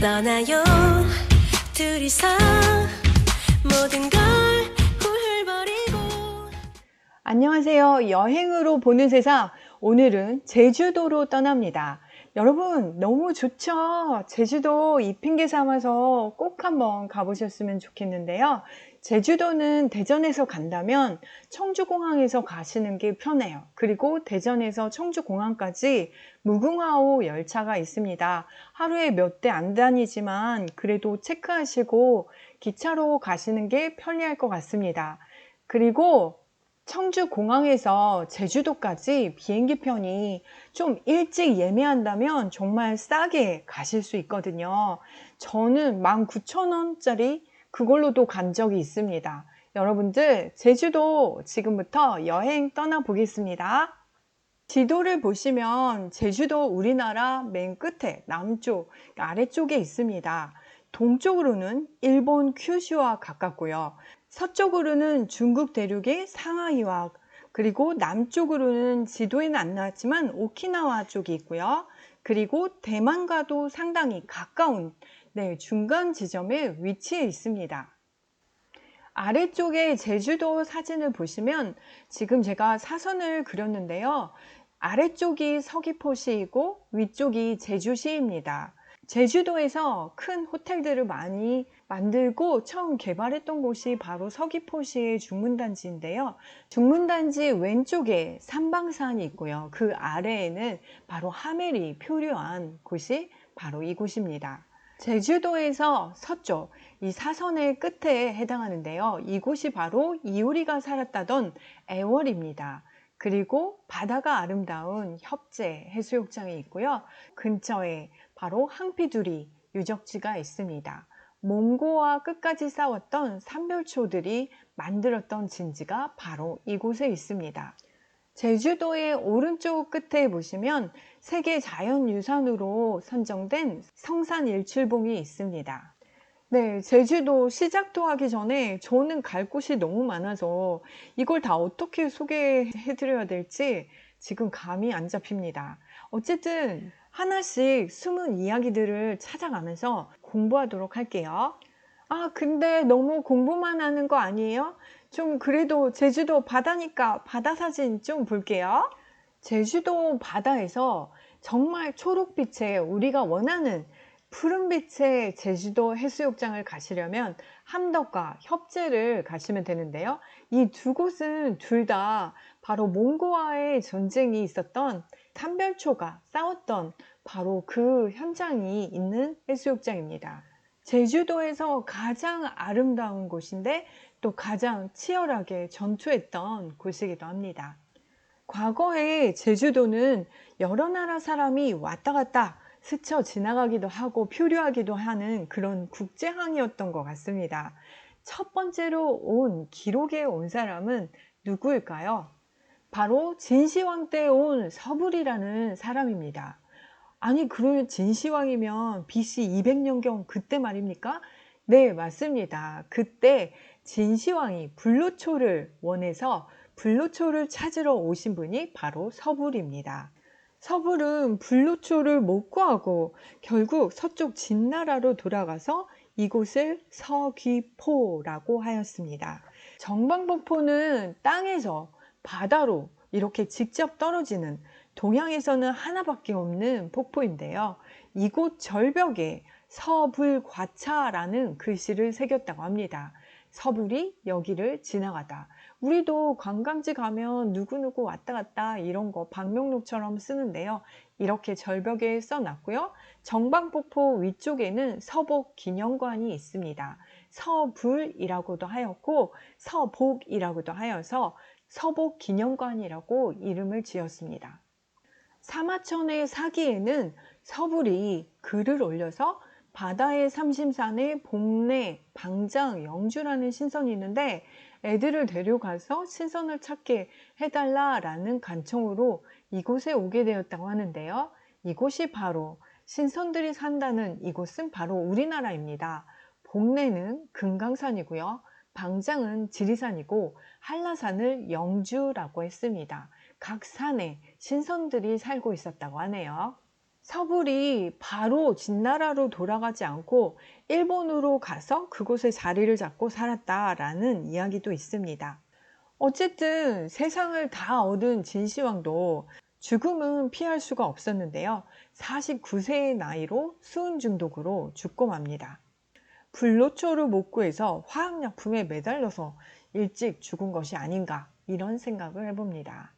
떠나요 둘이서 모든 걸 훌훌버리고. 안녕하세요. 여행으로 보는 세상. 오늘은 제주도로 떠납니다. 여러분 너무 좋죠? 제주도 이 핑계 삼아서 꼭 한번 가보셨으면 좋겠는데요. 제주도는 대전에서 간다면 청주공항에서 가시는 게 편해요. 그리고 대전에서 청주공항까지 무궁화호 열차가 있습니다. 하루에 몇 대 안 다니지만 그래도 체크하시고 기차로 가시는 게 편리할 것 같습니다. 그리고 청주공항에서 제주도까지 비행기편이 좀 일찍 예매한다면 정말 싸게 가실 수 있거든요. 저는 19,000원짜리 그걸로도 간 적이 있습니다. 여러분들 제주도 지금부터 여행 떠나보겠습니다. 지도를 보시면 제주도 우리나라 맨 끝에 남쪽 아래쪽에 있습니다. 동쪽으로는 일본 큐슈와 가깝고요. 서쪽으로는 중국 대륙의 상하이와 그리고 남쪽으로는 지도에는 안 나왔지만 오키나와 쪽이 있고요. 그리고 대만과도 상당히 가까운 중간 지점에 위치해 있습니다. 아래쪽에 제주도 사진을 보시면 지금 제가 사선을 그렸는데요. 아래쪽이 서귀포시이고 위쪽이 제주시입니다. 제주도에서 큰 호텔들을 많이 만들고 처음 개발했던 곳이 바로 서귀포시의 중문단지인데요. 중문단지 왼쪽에 삼방산이 있고요. 그 아래에는 바로 하멜이 표류한 곳이 바로 이곳입니다. 제주도에서 서쪽 이 사선의 끝에 해당하는데요. 이곳이 바로 이효리가 살았다던 애월입니다. 그리고 바다가 아름다운 협재 해수욕장이 있고요. 근처에 바로 항피두리 유적지가 있습니다. 몽고와 끝까지 싸웠던 삼별초들이 만들었던 진지가 바로 이곳에 있습니다. 제주도의 오른쪽 끝에 보시면 세계 자연유산으로 선정된 성산일출봉이 있습니다. 네, 제주도 시작도 하기 전에 저는 갈 곳이 너무 많아서 이걸 다 어떻게 소개해 드려야 될지 지금 감이 안 잡힙니다. 어쨌든 하나씩 숨은 이야기들을 찾아가면서 공부하도록 할게요. 아, 근데 너무 공부만 하는 거 아니에요? 좀 그래도 제주도 바다니까 바다 사진 좀 볼게요. 제주도 바다에서 정말 초록빛의 우리가 원하는 푸른빛의 제주도 해수욕장을 가시려면 함덕과 협재를 가시면 되는데요. 이 두 곳은 둘 다 바로 몽고와의 전쟁이 있었던 삼별초가 싸웠던 바로 그 현장이 있는 해수욕장입니다. 제주도에서 가장 아름다운 곳인데 또 가장 치열하게 전투했던 곳이기도 합니다. 과거에 제주도는 여러 나라 사람이 왔다 갔다 스쳐 지나가기도 하고 표류하기도 하는 그런 국제항이었던 것 같습니다. 첫 번째로 온 기록에 온 사람은 누구일까요? 바로 진시황 때 온 서불이라는 사람입니다. 아니, 그러면 진시황이면 BC 200년경 그때 말입니까? 네, 맞습니다. 그때 진시황이 불로초를 원해서 불로초를 찾으러 오신 분이 바로 서불입니다. 서불은 불로초를 못 구하고 결국 서쪽 진나라로 돌아가서 이곳을 서귀포라고 하였습니다. 정방폭포는 땅에서 바다로 이렇게 직접 떨어지는 동양에서는 하나밖에 없는 폭포인데요. 이곳 절벽에 서불과차라는 글씨를 새겼다고 합니다. 서불이 여기를 지나가다. 우리도 관광지 가면 누구누구 왔다 갔다 이런 거 방명록처럼 쓰는데요. 이렇게 절벽에 써놨고요. 정방폭포 위쪽에는 서복기념관이 있습니다. 서불이라고도 하였고 서복이라고도 하여서 서복기념관이라고 이름을 지었습니다. 사마천의 사기에는 서불이 글을 올려서 바다의 삼심산에 복례, 방장, 영주라는 신선이 있는데 애들을 데려가서 신선을 찾게 해달라라는 간청으로 이곳에 오게 되었다고 하는데요. 이곳이 바로 신선들이 산다는 이곳은 바로 우리나라입니다. 복례는 금강산이고요. 방장은 지리산이고 한라산을 영주라고 했습니다. 각 산에 신선들이 살고 있었다고 하네요. 서불이 바로 진나라로 돌아가지 않고 일본으로 가서 그곳에 자리를 잡고 살았다라는 이야기도 있습니다. 어쨌든 세상을 다 얻은 진시황도 죽음은 피할 수가 없었는데요. 49세의 나이로 수은 중독으로 죽고 맙니다. 불로초를 못 구해서 화학약품에 매달려서 일찍 죽은 것이 아닌가 이런 생각을 해봅니다.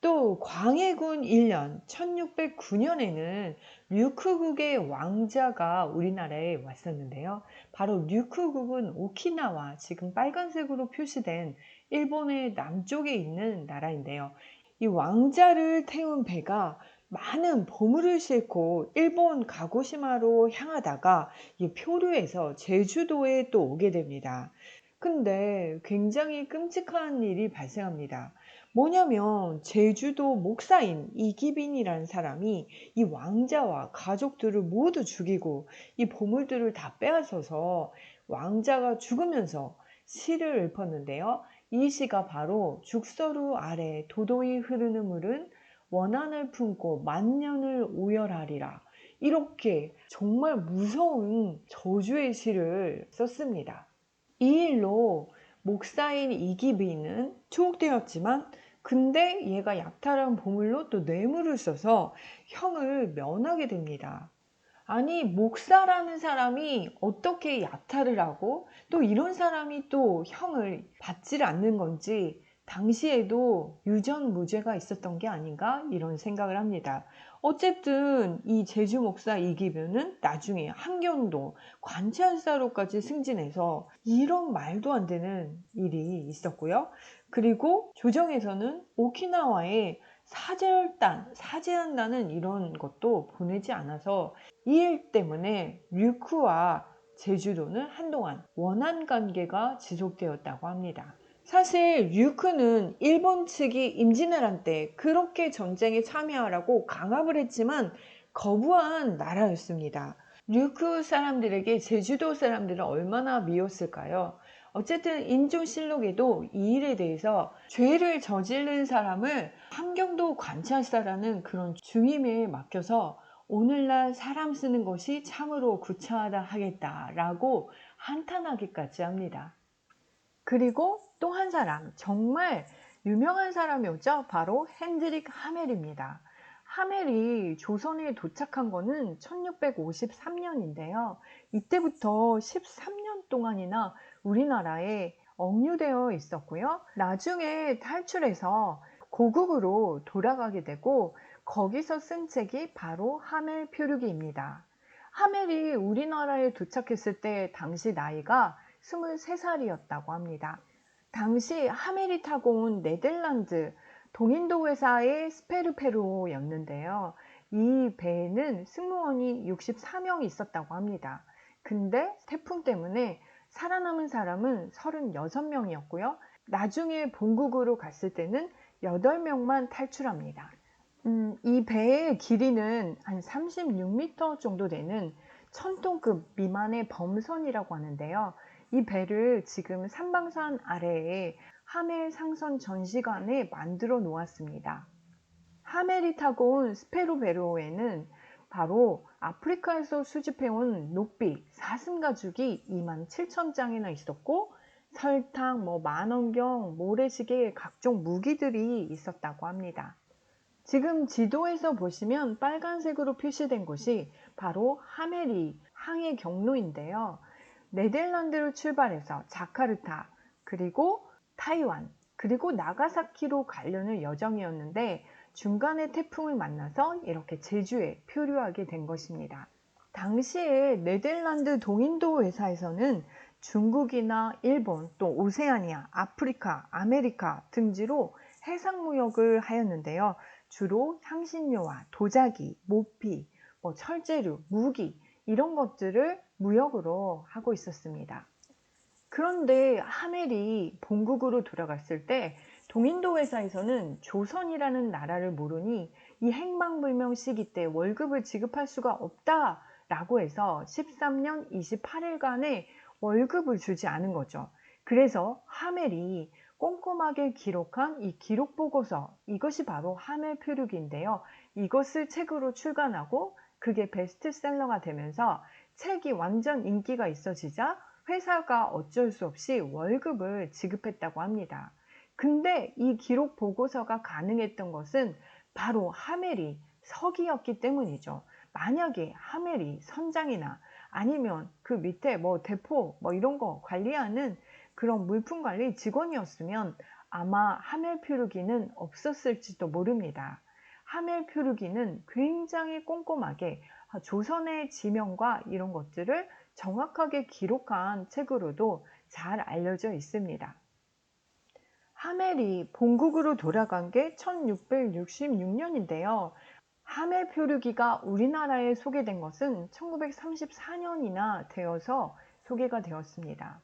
또 광해군 1년 1609년에는 류크국의 왕자가 우리나라에 왔었는데요. 바로 류크국은 오키나와 지금 빨간색으로 표시된 일본의 남쪽에 있는 나라인데요. 이 왕자를 태운 배가 많은 보물을 싣고 일본 가고시마로 향하다가 이 표류해서 제주도에 또 오게 됩니다. 근데 굉장히 끔찍한 일이 발생합니다. 뭐냐면 제주도 목사인 이기빈이라는 사람이 이 왕자와 가족들을 모두 죽이고 이 보물들을 다 빼앗아서 왕자가 죽으면서 시를 읊었는데요. 이 시가 바로 죽서루 아래 도도히 흐르는 물은 원한을 품고 만년을 오열하리라. 이렇게 정말 무서운 저주의 시를 썼습니다. 이 일로 목사인 이기빈은 투옥되었지만 근데 얘가 약탈한 보물로 또 뇌물을 써서 형을 면하게 됩니다. 아니 목사라는 사람이 어떻게 약탈을 하고 또 이런 사람이 또 형을 받지를 않는 건지 당시에도 유전무죄가 있었던 게 아닌가 이런 생각을 합니다. 어쨌든 이 제주 목사 이기변은 나중에 한경도 관찰사로까지 승진해서 이런 말도 안 되는 일이 있었고요. 그리고 조정에서는 오키나와에 사제한다는 이런 것도 보내지 않아서 이 일 때문에 류크와 제주도는 한동안 원한 관계가 지속되었다고 합니다. 사실 류크는 일본 측이 임진왜란 때 그렇게 전쟁에 참여하라고 강압을 했지만 거부한 나라였습니다. 류크 사람들에게 제주도 사람들은 얼마나 미웠을까요? 어쨌든 인조실록에도 이 일에 대해서 죄를 저지른 사람을 함경도 관찰사라는 그런 중임에 맡겨서 오늘날 사람 쓰는 것이 참으로 구차하다 하겠다라고 한탄하기까지 합니다. 그리고 또 한 사람, 정말 유명한 사람이었죠. 바로 핸드릭 하멜입니다. 하멜이 조선에 도착한 거는 1653년인데요. 이때부터 13년 동안이나 우리나라에 억류되어 있었고요. 나중에 탈출해서 고국으로 돌아가게 되고 거기서 쓴 책이 바로 하멜 표류기입니다. 하멜이 우리나라에 도착했을 때 당시 나이가 23살이었다고 합니다. 당시 하멜이 타고 온 네덜란드 동인도 회사의 스페르페로였는데요. 이 배에는 승무원이 64명이 있었다고 합니다. 근데 태풍 때문에 살아남은 사람은 36명이었고요. 나중에 본국으로 갔을 때는 8명만 탈출합니다. 이 배의 길이는 한 36m 정도 되는 1000톤급 미만의 범선이라고 하는데요. 이 배를 지금 삼방산 아래에 하멜 상선 전시관에 만들어 놓았습니다. 하멜이 타고 온 스페로베로에는 바로 아프리카에서 수집해온 녹비, 사슴 가죽이 27,000장이나 있었고 설탕, 만원경, 모래시계 각종 무기들이 있었다고 합니다. 지금 지도에서 보시면 빨간색으로 표시된 곳이 바로 하멜이 항해 경로인데요. 네덜란드를 출발해서 자카르타, 그리고 타이완, 그리고 나가사키로 가려는 여정이었는데 중간에 태풍을 만나서 이렇게 제주에 표류하게 된 것입니다. 당시에 네덜란드 동인도 회사에서는 중국이나 일본, 또 오세아니아, 아프리카, 아메리카 등지로 해상무역을 하였는데요. 주로 향신료와 도자기, 모피, 철제류, 무기 이런 것들을 무역으로 하고 있었습니다. 그런데 하멜이 본국으로 돌아갔을 때 동인도 회사에서는 조선이라는 나라를 모르니 이 행방불명 시기 때 월급을 지급할 수가 없다라고 해서 13년 28일간의 월급을 주지 않은 거죠. 그래서 하멜이 꼼꼼하게 기록한 이 기록 보고서, 이것이 바로 하멜 표류기인데요. 이것을 책으로 출간하고 그게 베스트셀러가 되면서 책이 완전 인기가 있어지자 회사가 어쩔 수 없이 월급을 지급했다고 합니다. 근데 이 기록 보고서가 가능했던 것은 바로 하멜이 서기였기 때문이죠. 만약에 하멜이 선장이나 아니면 그 밑에 뭐 대포 뭐 이런 거 관리하는 그런 물품 관리 직원이었으면 아마 하멜 표류기는 없었을지도 모릅니다. 하멜 표류기는 굉장히 꼼꼼하게 조선의 지명과 이런 것들을 정확하게 기록한 책으로도 잘 알려져 있습니다. 하멜이 본국으로 돌아간 게 1666년인데요. 하멜 표류기가 우리나라에 소개된 것은 1934년이나 되어서 소개가 되었습니다.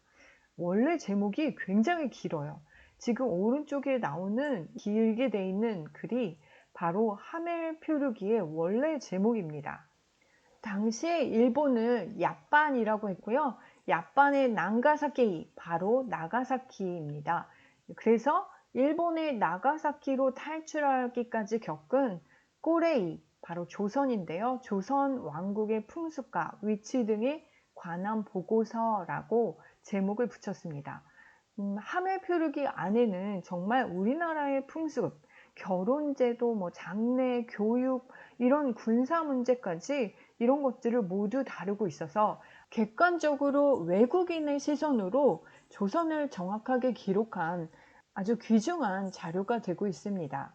원래 제목이 굉장히 길어요. 지금 오른쪽에 나오는 길게 돼 있는 글이 바로 하멜 표류기의 원래 제목입니다. 당시에 일본을 야빤이라고 했고요. 야빤의 난가사키, 바로 나가사키입니다. 그래서 일본의 나가사키로 탈출하기까지 겪은 꼬레이, 바로 조선인데요. 조선 왕국의 풍습과 위치 등에 관한 보고서라고 제목을 붙였습니다. 하멜 표류기 안에는 정말 우리나라의 풍습, 결혼제도, 뭐 장례, 교육, 이런 군사 문제까지 이런 것들을 모두 다루고 있어서 객관적으로 외국인의 시선으로 조선을 정확하게 기록한 아주 귀중한 자료가 되고 있습니다.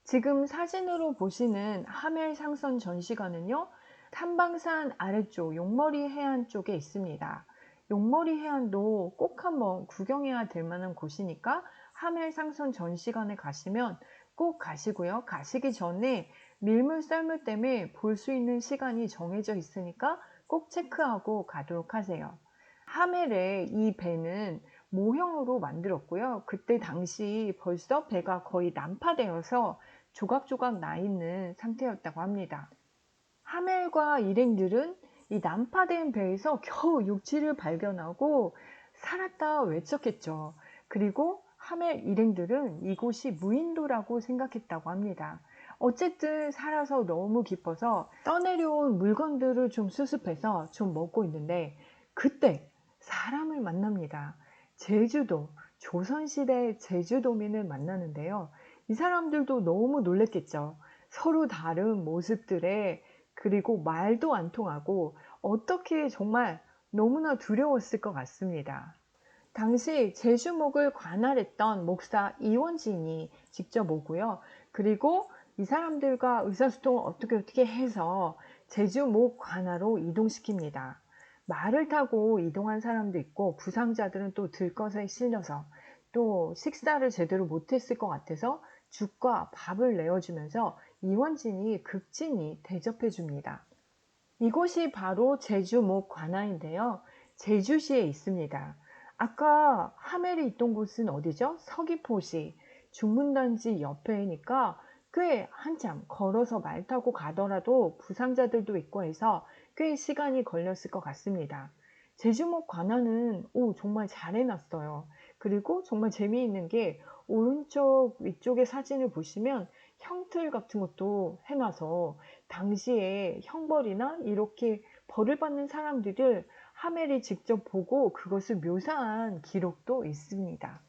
지금 사진으로 보시는 하멜 상선 전시관은요, 탐방산 아래쪽 용머리 해안 쪽에 있습니다. 용머리 해안도 꼭 한번 구경해야 될 만한 곳이니까 하멜 상선 전시관에 가시면 꼭 가시고요. 가시기 전에 밀물 썰물 때문에 볼 수 있는 시간이 정해져 있으니까 꼭 체크하고 가도록 하세요. 하멜의 이 배는 모형으로 만들었고요. 그때 당시 벌써 배가 거의 난파되어서 조각조각 나 있는 상태였다고 합니다. 하멜과 일행들은 이 난파된 배에서 겨우 육지를 발견하고 살았다 외쳤겠죠. 그리고 하멜 일행들은 이곳이 무인도라고 생각했다고 합니다. 어쨌든 살아서 너무 기뻐서 떠내려온 물건들을 좀 수습해서 좀 먹고 있는데 그때 사람을 만납니다. 제주도, 조선시대 제주도민을 만나는데요. 이 사람들도 너무 놀랬겠죠. 서로 다른 모습들에, 그리고 말도 안 통하고 어떻게 정말 너무나 두려웠을 것 같습니다. 당시 제주목을 관할했던 목사 이원진이 직접 오고요. 그리고 이 사람들과 의사소통을 어떻게 해서 제주목 관하로 이동시킵니다. 말을 타고 이동한 사람도 있고 부상자들은 또 들것에 실려서 또 식사를 제대로 못했을 것 같아서 죽과 밥을 내어주면서 이원진이 극진히 대접해 줍니다. 이곳이 바로 제주목 관아인데요. 제주시에 있습니다. 아까 하멜이 있던 곳은 어디죠? 서귀포시, 중문단지 옆에니까 꽤 한참 걸어서 말 타고 가더라도 부상자들도 있고 해서 꽤 시간이 걸렸을 것 같습니다. 제주목 관아는 정말 잘 해놨어요. 그리고 정말 재미있는 게 오른쪽 위쪽의 사진을 보시면 형틀 같은 것도 해놔서 당시에 형벌이나 이렇게 벌을 받는 사람들을 하멜이 직접 보고 그것을 묘사한 기록도 있습니다.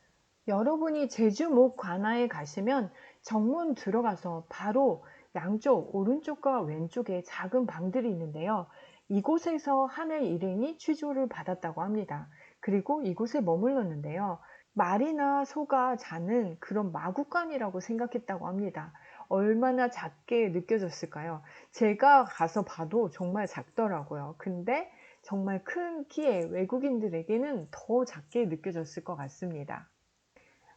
여러분이 제주목 관아에 가시면 정문 들어가서 바로 양쪽 오른쪽과 왼쪽에 작은 방들이 있는데요. 이곳에서 하멜 일행이 취조를 받았다고 합니다. 그리고 이곳에 머물렀는데요. 말이나 소가 자는 그런 마구간이라고 생각했다고 합니다. 얼마나 작게 느껴졌을까요? 제가 가서 봐도 정말 작더라고요. 근데 정말 큰 키에 외국인들에게는 더 작게 느껴졌을 것 같습니다.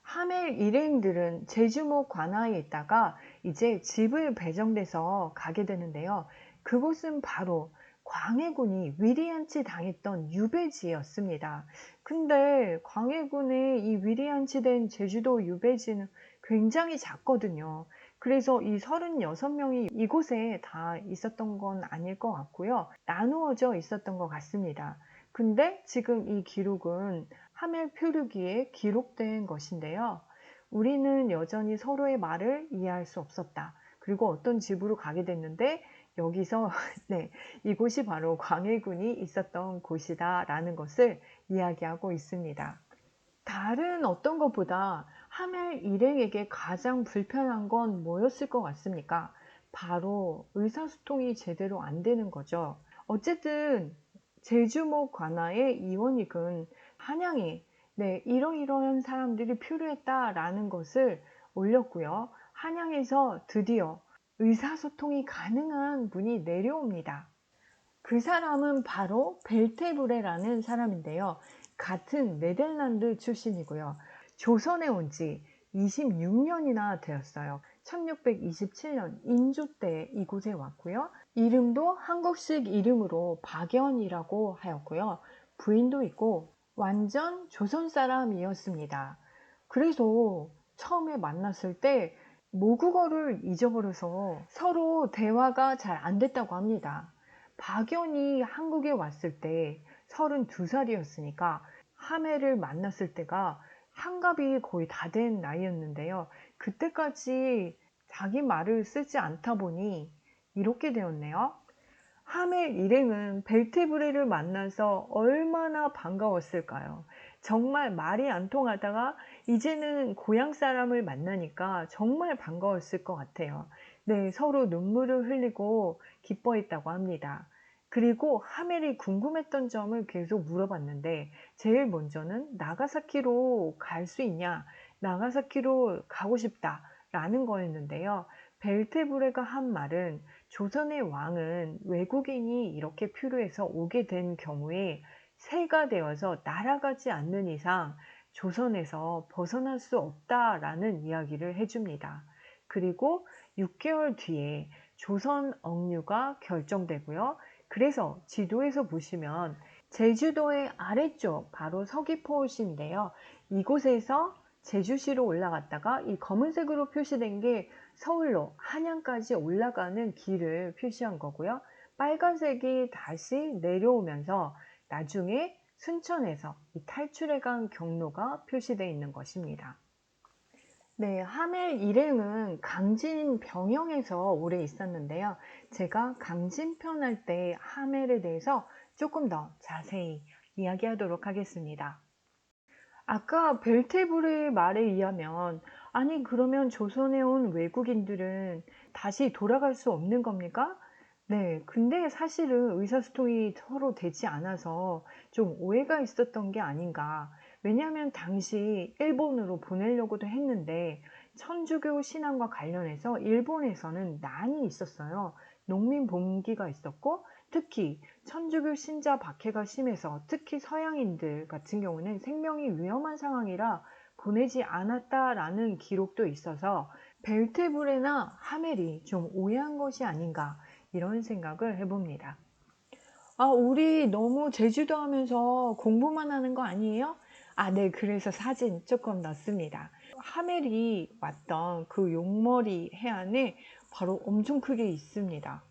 하멜 일행들은 제주목 관아에 있다가 이제 집을 배정돼서 가게 되는데요. 그곳은 바로 광해군이 위리안치 당했던 유배지였습니다. 근데 광해군의 이 위리안치 된 제주도 유배지는 굉장히 작거든요. 그래서 이 36명이 이곳에 다 있었던 건 아닐 것 같고요. 나누어져 있었던 것 같습니다. 근데 지금 이 기록은 하멜 표류기에 기록된 것인데요. 우리는 여전히 서로의 말을 이해할 수 없었다. 그리고 어떤 집으로 가게 됐는데 여기서 네, 이곳이 바로 광해군이 있었던 곳이다라는 것을 이야기하고 있습니다. 다른 어떤 것보다 하멜 일행에게 가장 불편한 건 뭐였을 것 같습니까? 바로 의사소통이 제대로 안 되는 거죠. 어쨌든 제주목 관아의 이원익은 한양에 이러이러한 사람들이 필요했다라는 것을 올렸고요. 한양에서 드디어 의사소통이 가능한 분이 내려옵니다. 그 사람은 바로 벨테브레라는 사람인데요. 같은 네덜란드 출신이고요. 조선에 온 지 26년이나 되었어요. 1627년 인조 때 이곳에 왔고요. 이름도 한국식 이름으로 박연이라고 하였고요. 부인도 있고 완전 조선 사람이었습니다. 그래서 처음에 만났을 때 모국어를 잊어버려서 서로 대화가 잘 안 됐다고 합니다. 박연이 한국에 왔을 때 32살이었으니까 하멜을 만났을 때가 한갑이 거의 다 된 나이였는데요. 그때까지 자기 말을 쓰지 않다 보니 이렇게 되었네요. 하멜 일행은 벨테브레를 만나서 얼마나 반가웠을까요? 정말 말이 안 통하다가 이제는 고향 사람을 만나니까 정말 반가웠을 것 같아요. 네, 서로 눈물을 흘리고 기뻐했다고 합니다. 그리고 하멜이 궁금했던 점을 계속 물어봤는데 제일 먼저는 나가사키로 갈 수 있냐? 나가사키로 가고 싶다 라는 거였는데요. 벨테브레가 한 말은 조선의 왕은 외국인이 이렇게 필요해서 오게 된 경우에 새가 되어서 날아가지 않는 이상 조선에서 벗어날 수 없다라는 이야기를 해줍니다. 그리고 6개월 뒤에 조선 억류가 결정되고요. 그래서 지도에서 보시면 제주도의 아래쪽 바로 서귀포시인데요. 이곳에서 제주시로 올라갔다가 이 검은색으로 표시된 게 서울로 한양까지 올라가는 길을 표시한 거고요. 빨간색이 다시 내려오면서 나중에 순천에서 이 탈출해 간 경로가 표시되어 있는 것입니다. 네, 하멜 일행은 강진 병영에서 오래 있었는데요. 제가 강진편 할 때 하멜에 대해서 조금 더 자세히 이야기하도록 하겠습니다. 아까 벨테브르의 말에 의하면 아니 그러면 조선에 온 외국인들은 다시 돌아갈 수 없는 겁니까? 네, 근데 사실은 의사소통이 서로 되지 않아서 좀 오해가 있었던 게 아닌가. 왜냐하면 당시 일본으로 보내려고도 했는데 천주교 신앙과 관련해서 일본에서는 난이 있었어요. 농민 봉기가 있었고 특히 천주교 신자 박해가 심해서 특히 서양인들 같은 경우는 생명이 위험한 상황이라 보내지 않았다라는 기록도 있어서 벨테브레나 하멜이 좀 오해한 것이 아닌가 이런 생각을 해봅니다. 아, 우리 너무 제주도 하면서 공부만 하는 거 아니에요? 아, 네. 그래서 사진 조금 넣습니다. 하멜이 왔던 그 용머리 해안에 바로 엄청 크게 있습니다.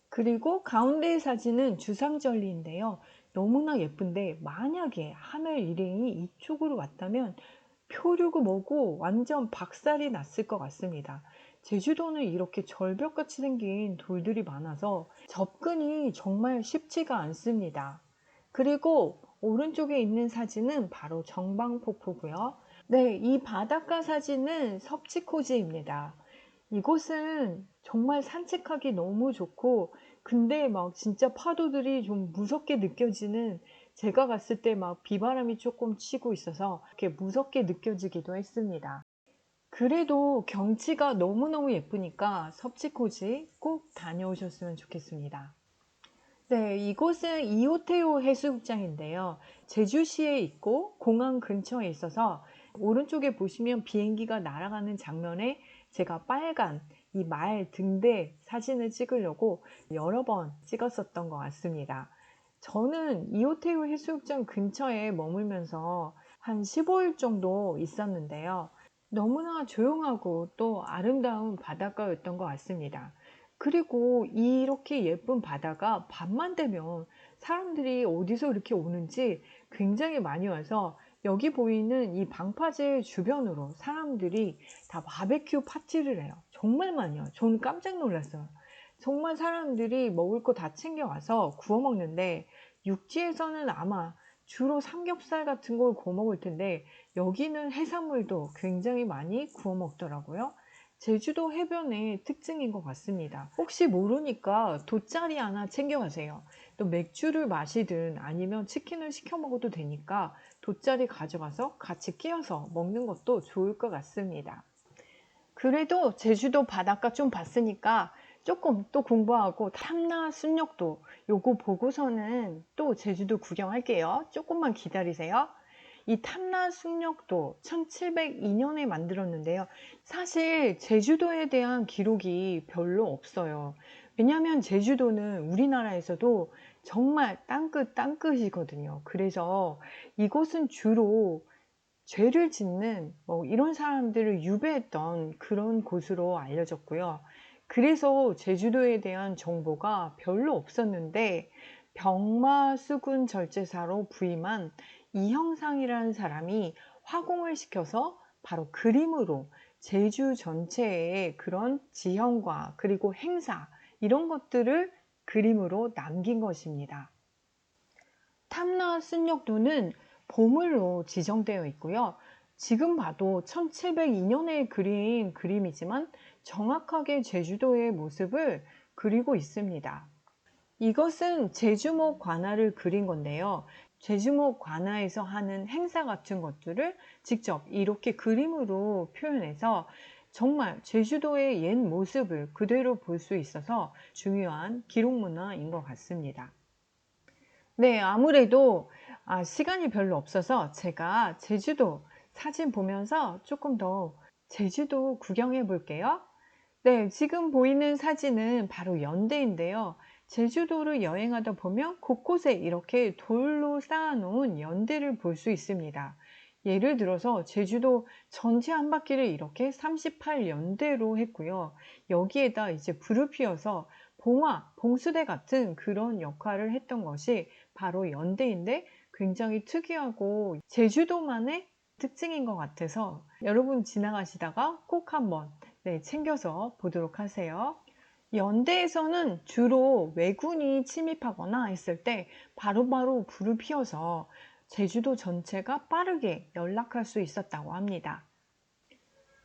그리고 가운데의 사진은 주상절리인데요. 너무나 예쁜데 만약에 하멜 일행이 이쪽으로 왔다면 표류고 뭐고 완전 박살이 났을 것 같습니다. 제주도는 이렇게 절벽같이 생긴 돌들이 많아서 접근이 정말 쉽지가 않습니다. 그리고 오른쪽에 있는 사진은 바로 정방폭포고요. 네, 이 바닷가 사진은 섭지코지입니다. 이곳은 정말 산책하기 너무 좋고 근데 막 진짜 파도들이 좀 무섭게 느껴지는 제가 갔을 때 막 비바람이 조금 치고 있어서 이렇게 무섭게 느껴지기도 했습니다. 그래도 경치가 너무너무 예쁘니까 섭지코지 꼭 다녀오셨으면 좋겠습니다. 네, 이곳은 이오테오 해수욕장인데요. 제주시에 있고 공항 근처에 있어서 오른쪽에 보시면 비행기가 날아가는 장면에 제가 빨간 이 말 등대 사진을 찍으려고 여러 번 찍었었던 것 같습니다. 저는 이오테오 해수욕장 근처에 머물면서 한 15일 정도 있었는데요. 너무나 조용하고 또 아름다운 바닷가였던 것 같습니다. 그리고 이렇게 예쁜 바다가 밤만 되면 사람들이 어디서 이렇게 오는지 굉장히 많이 와서 여기 보이는 이 방파제 주변으로 사람들이 다 바베큐 파티를 해요. 정말 많이 해요. 저는 깜짝 놀랐어요. 정말 사람들이 먹을 거 다 챙겨와서 구워 먹는데, 육지에서는 아마 주로 삼겹살 같은 걸 구워 먹을 텐데 여기는 해산물도 굉장히 많이 구워 먹더라고요. 제주도 해변의 특징인 것 같습니다. 혹시 모르니까 돗자리 하나 챙겨가세요. 또 맥주를 마시든 아니면 치킨을 시켜 먹어도 되니까 돗자리 가져가서 같이 끼워서 먹는 것도 좋을 것 같습니다. 그래도 제주도 바닷가 좀 봤으니까 조금 또 공부하고 탐라 습력도 요거 보고서는 또 제주도 구경할게요. 조금만 기다리세요. 이 탐라 습력도 1702년에 만들었는데요. 사실 제주도에 대한 기록이 별로 없어요. 왜냐하면 제주도는 우리나라에서도 정말 땅끝이거든요. 그래서 이곳은 주로 죄를 짓는 이런 사람들을 유배했던 그런 곳으로 알려졌고요. 그래서 제주도에 대한 정보가 별로 없었는데 병마수군 절제사로 부임한 이형상이라는 사람이 화공을 시켜서 바로 그림으로 제주 전체의 그런 지형과 그리고 행사 이런 것들을 그림으로 남긴 것입니다. 탐라 습력도는 보물로 지정되어 있고요. 지금 봐도 1702년에 그린 그림이지만 정확하게 제주도의 모습을 그리고 있습니다. 이것은 제주목 관아를 그린 건데요. 제주목 관아에서 하는 행사 같은 것들을 직접 이렇게 그림으로 표현해서 정말 제주도의 옛 모습을 그대로 볼 수 있어서 중요한 기록문화인 것 같습니다. 네, 아무래도 시간이 별로 없어서 제가 제주도 사진 보면서 조금 더 제주도 구경해 볼게요. 네, 지금 보이는 사진은 바로 연대인데요. 제주도를 여행하다 보면 곳곳에 이렇게 돌로 쌓아놓은 연대를 볼 수 있습니다. 예를 들어서 제주도 전체 한 바퀴를 이렇게 38연대로 했고요. 여기에다 이제 불을 피워서 봉화, 봉수대 같은 그런 역할을 했던 것이 바로 연대인데 굉장히 특이하고 제주도만의 특징인 것 같아서 여러분 지나가시다가 꼭 한번 챙겨서 보도록 하세요. 연대에서는 주로 왜군이 침입하거나 했을 때 바로바로 불을 피워서 제주도 전체가 빠르게 연락할 수 있었다고 합니다.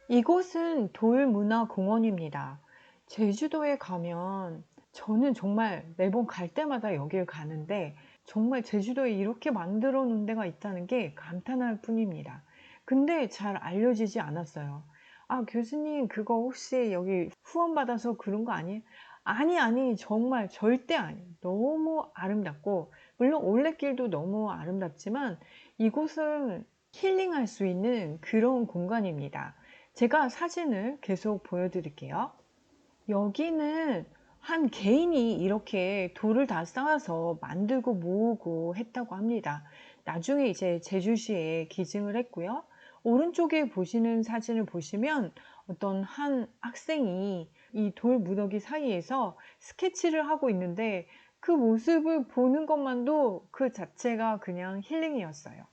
이곳은 돌문화공원입니다. 제주도에 가면 저는 정말 매번 갈 때마다 여길 가는데 정말 제주도에 이렇게 만들어 놓은 데가 있다는 게 감탄할 뿐입니다. 근데 잘 알려지지 않았어요. 교수님 그거 혹시 여기 후원받아서 그런 거 아니에요? 아니 정말 절대 아니에요. 너무 아름답고 물론 올레길도 너무 아름답지만 이곳은 힐링할 수 있는 그런 공간입니다. 제가 사진을 계속 보여드릴게요. 여기는 한 개인이 이렇게 돌을 다 쌓아서 만들고 모으고 했다고 합니다. 나중에 이제 제주시에 기증을 했고요. 오른쪽에 보시는 사진을 보시면 어떤 한 학생이 이 돌 무더기 사이에서 스케치를 하고 있는데 그 모습을 보는 것만도 그 자체가 그냥 힐링이었어요.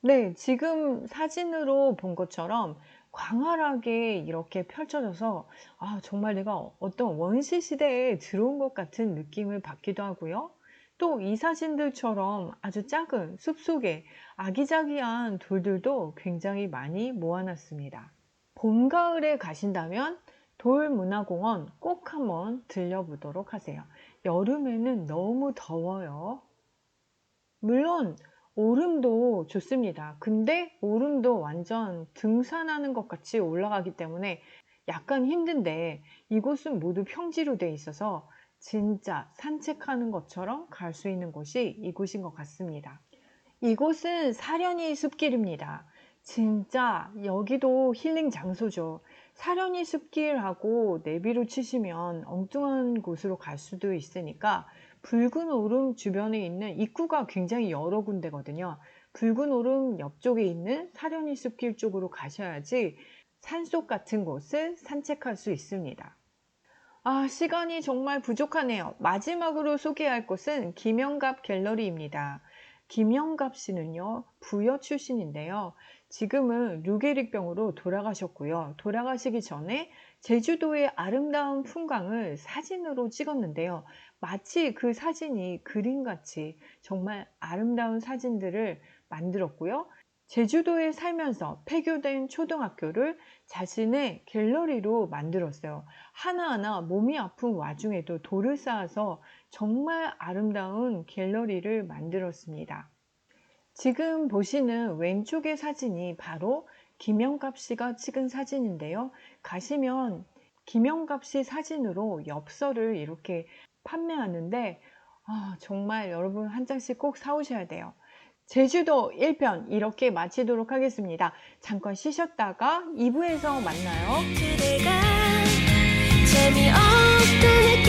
네, 지금 사진으로 본 것처럼 광활하게 이렇게 펼쳐져서 정말 내가 어떤 원시 시대에 들어온 것 같은 느낌을 받기도 하고요. 또 이 사진들처럼 아주 작은 숲속에 아기자기한 돌들도 굉장히 많이 모아놨습니다. 봄, 가을에 가신다면 돌문화공원 꼭 한번 들려보도록 하세요. 여름에는 너무 더워요. 물론 오름도 좋습니다. 근데 오름도 완전 등산하는 것 같이 올라가기 때문에 약간 힘든데 이곳은 모두 평지로 되어 있어서 진짜 산책하는 것처럼 갈 수 있는 곳이 이곳인 것 같습니다. 이곳은 사려니 숲길입니다. 진짜 여기도 힐링 장소죠. 사려니 숲길하고 내비로 치시면 엉뚱한 곳으로 갈 수도 있으니까 붉은 오름 주변에 있는 입구가 굉장히 여러 군데거든요. 붉은 오름 옆쪽에 있는 사려니 숲길 쪽으로 가셔야지 산속 같은 곳을 산책할 수 있습니다. 시간이 정말 부족하네요. 마지막으로 소개할 곳은 김영갑 갤러리입니다. 김영갑 씨는요, 부여 출신인데요. 지금은 루게릭병으로 돌아가셨고요. 돌아가시기 전에 제주도의 아름다운 풍광을 사진으로 찍었는데요. 마치 그 사진이 그림같이 정말 아름다운 사진들을 만들었고요. 제주도에 살면서 폐교된 초등학교를 자신의 갤러리로 만들었어요. 하나하나 몸이 아픈 와중에도 돌을 쌓아서 정말 아름다운 갤러리를 만들었습니다. 지금 보시는 왼쪽의 사진이 바로 김영갑 씨가 찍은 사진인데요. 가시면 김영갑 씨 사진으로 엽서를 이렇게 판매하는데 정말 여러분 한 장씩 꼭 사오셔야 돼요. 제주도 1편 이렇게 마치도록 하겠습니다. 잠깐 쉬셨다가 2부에서 만나요. 그대가 재미없던